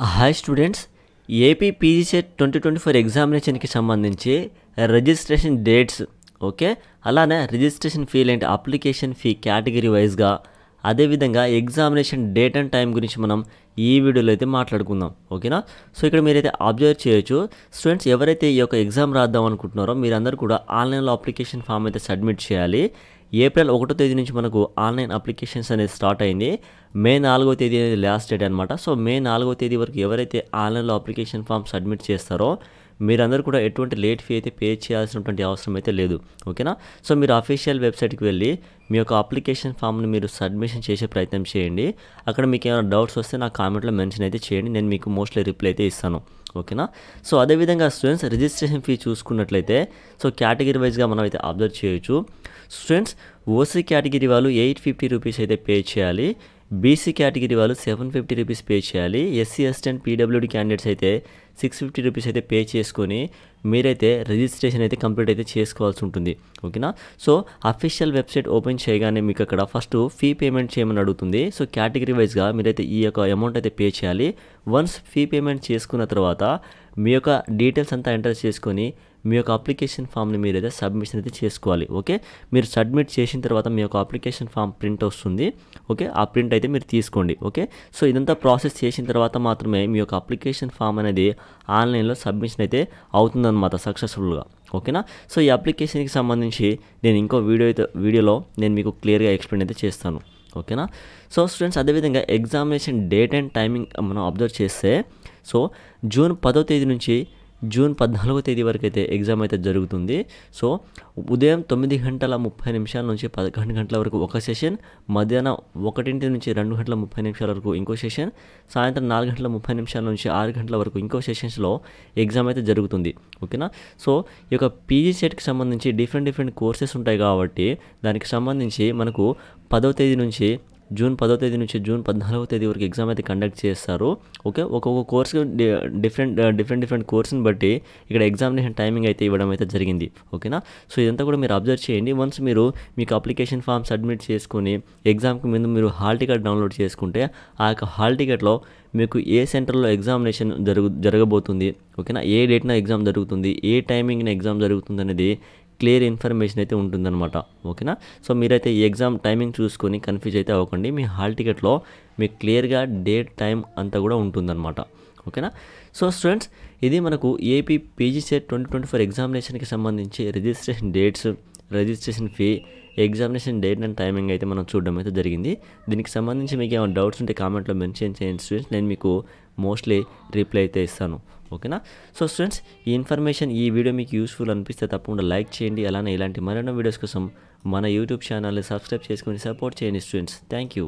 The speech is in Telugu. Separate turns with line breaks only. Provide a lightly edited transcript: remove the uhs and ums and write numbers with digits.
హాయ్ స్టూడెంట్స్, ఏపీ పీజీసెట్ 2024 ఎగ్జామినేషన్కి సంబంధించి రిజిస్ట్రేషన్ డేట్స్ ఓకే, అలానే రిజిస్ట్రేషన్ ఫీలు ఏంటి, అప్లికేషన్ ఫీ కేటగిరీ వైజ్గా, అదేవిధంగా ఎగ్జామినేషన్ డేట్ అండ్ టైం గురించి మనం ఈ వీడియోలో అయితే మాట్లాడుకుందాం. ఓకేనా. సో ఇక్కడ మీరైతే అబ్జర్వ్ చేయొచ్చు స్టూడెంట్స్, ఎవరైతే ఈ యొక్క ఎగ్జామ్ రాద్దాం అనుకుంటున్నారో మీరందరూ కూడా ఆన్లైన్లో అప్లికేషన్ ఫామ్ అయితే సబ్మిట్ చేయాలి. ఏప్రిల్ 1వ తేదీ నుంచి మనకు ఆన్లైన్ అప్లికేషన్స్ అనేది స్టార్ట్ అయింది. మే 4వ తేదీ అనేది లాస్ట్ డేట్ అనమాట. సో మే 4వ తేదీ వరకు ఎవరైతే ఆన్లైన్లో అప్లికేషన్ ఫామ్ సబ్మిట్ చేస్తారో మీరందరూ కూడా ఎటువంటి లేట్ ఫీ అయితే పే చేయాల్సినటువంటి అవసరం అయితే లేదు. ఓకేనా. సో మీరు అఫీషియల్ వెబ్సైట్కి వెళ్ళి మీ యొక్క అప్లికేషన్ ఫామ్ని మీరు సబ్మిషన్ చేసే ప్రయత్నం చేయండి. అక్కడ మీకు ఏమైనా డౌట్స్ వస్తే నా కామెంట్లో మెన్షన్ అయితే చేయండి, నేను మీకు మోస్ట్లీ రిప్లై అయితే ఇస్తాను. ఓకేనా. సో అదేవిధంగా స్టూడెంట్స్ రిజిస్ట్రేషన్ ఫీ చూసుకున్నట్లయితే సో కేటగిరీ వైజ్గా మనం అయితే అబ్జర్వ్ చేయొచ్చు. స్టూడెంట్స్ ఓసీ కేటగిరీ వాళ్ళు 850 రూపీస్ అయితే పే చేయాలి. బీసీ కేటగిరీ వాళ్ళు 750 రూపీస్ పే చేయాలి. SC ST and PWD candidates అయితే 650 రూపీస్ అయితే పే చేసుకొని మీరైతే రిజిస్ట్రేషన్ అయితే కంప్లీట్ అయితే చేసుకోవాల్సి ఉంటుంది. ఓకేనా. సో అఫీషియల్ వెబ్సైట్ ఓపెన్ చేయగానే మీకు అక్కడ ఫస్ట్ ఫీ పేమెంట్ చేయమని అడుగుతుంది. సో కేటగిరీ వైజ్గా మీరైతే ఈ యొక్క అమౌంట్ అయితే పే చేయాలి. వన్స్ ఫీ పేమెంట్ చేసుకున్న తర్వాత మీ యొక్క డీటెయిల్స్ అంతా ఎంటర్ చేసుకొని మీ యొక్క అప్లికేషన్ ఫామ్ని మీరైతే సబ్మిషన్ అయితే చేసుకోవాలి. ఓకే. మీరు సబ్మిట్ చేసిన తర్వాత మీ యొక్క అప్లికేషన్ ఫామ్ ప్రింట్ వస్తుంది. ఓకే. ఆ ప్రింట్ అయితే మీరు తీసుకోండి. ఓకే. సో ఇదంతా ప్రాసెస్ చేసిన తర్వాత మాత్రమే మీ యొక్క అప్లికేషన్ ఫామ్ అనేది ఆన్లైన్లో సబ్మిషన్ అయితే అవుతుందన్నమాట సక్సెస్ఫుల్గా. ఓకేనా. సో ఈ అప్లికేషన్కి సంబంధించి నేను ఇంకో వీడియోలో నేను మీకు క్లియర్గా ఎక్స్ప్లెయిన్ అయితే చేస్తాను. ఓకేనా. సో స్టూడెంట్స్ అదేవిధంగా ఎగ్జామినేషన్ డేట్ అండ్ టైమింగ్ మనం అబ్జర్వ్ చేస్తే సో జూన్ 10వ తేదీ నుంచి జూన్ 14వ తేదీ వరకు అయితే ఎగ్జామ్ అయితే జరుగుతుంది. సో ఉదయం 9:30 నుంచి 11 గంటల వరకు ఒక సెషన్, మధ్యాహ్నం 1 నుంచి 2:30 వరకు ఇంకో సెషన్, సాయంత్రం 4:30 నుంచి 6 గంటల వరకు ఇంకో సెషన్స్లో ఎగ్జామ్ అయితే జరుగుతుంది. ఓకేనా. సో ఈ యొక్క పీజీ సెట్కి సంబంధించి డిఫరెంట్ కోర్సెస్ ఉంటాయి కాబట్టి దానికి సంబంధించి మనకు 10వ తేదీ నుంచి జూన్ 10వ తేదీ నుంచి జూన్ 14వ తేదీ వరకు ఎగ్జామ్ అయితే కండక్ట్ చేస్తారు. ఓకే. ఒక్కొక్క కోర్సు డిఫరెంట్ కోర్సుని బట్టి ఇక్కడ ఎగ్జామినేషన్ టైమింగ్ అయితే ఇవ్వడం అయితే జరిగింది. ఓకేనా. సో ఇదంతా కూడా మీరు అబ్జర్వ్ చేయండి. వన్స్ మీరు మీకు అప్లికేషన్ ఫామ్ సబ్మిట్ చేసుకొని ఎగ్జామ్కి ముందు మీరు హాల్ టికెట్ డౌన్లోడ్ చేసుకుంటే ఆ యొక్క హాల్ టికెట్లో మీకు ఏ సెంటర్లో ఎగ్జామినేషన్ జరగబోతుంది, ఓకేనా, ఏ డేట్న ఎగ్జామ్ జరుగుతుంది, ఏ టైమింగ్న ఎగ్జామ్ జరుగుతుంది అనేది క్లియర్ ఇన్ఫర్మేషన్ అయితే ఉంటుందన్నమాట. ఓకేనా. సో మీరైతే ఈ ఎగ్జామ్ టైమింగ్ చూసుకొని కన్ఫ్యూజ్ అయితే అవ్వకండి. మీ హాల్ టికెట్లో మీకు క్లియర్గా డేట్ టైం అంతా కూడా ఉంటుందన్నమాట. ఓకేనా. సో స్టూడెంట్స్ ఇది మనకు ఏపీ పీజీసెట్ 2024 ఎగ్జామినేషన్కి సంబంధించి registration dates, registration fee, examination date and timing అయితే మనం చూడడం అయితే జరిగింది. దీనికి సంబంధించి మీకు ఏమైనా డౌట్స్ ఉంటే కామెంట్లో మెన్షన్ చేయండి స్టూడెంట్స్, నేను మీకు మోస్ట్లీ రిప్లై అయితే ఇస్తాను. ఓకేనా. సో స్టూడెంట్స్ ఈ ఇన్ఫర్మేషన్ ఈ వీడియో మీకు యూస్ఫుల్ అనిపిస్తే తప్పకుండా లైక్ చేయండి. అలానే ఇలాంటి మరెన్నో వీడియోస్ కోసం మన యూట్యూబ్ ఛానల్ని సబ్స్క్రైబ్ చేసుకొని సపోర్ట్ చేయండి స్టూడెంట్స్. Thank you.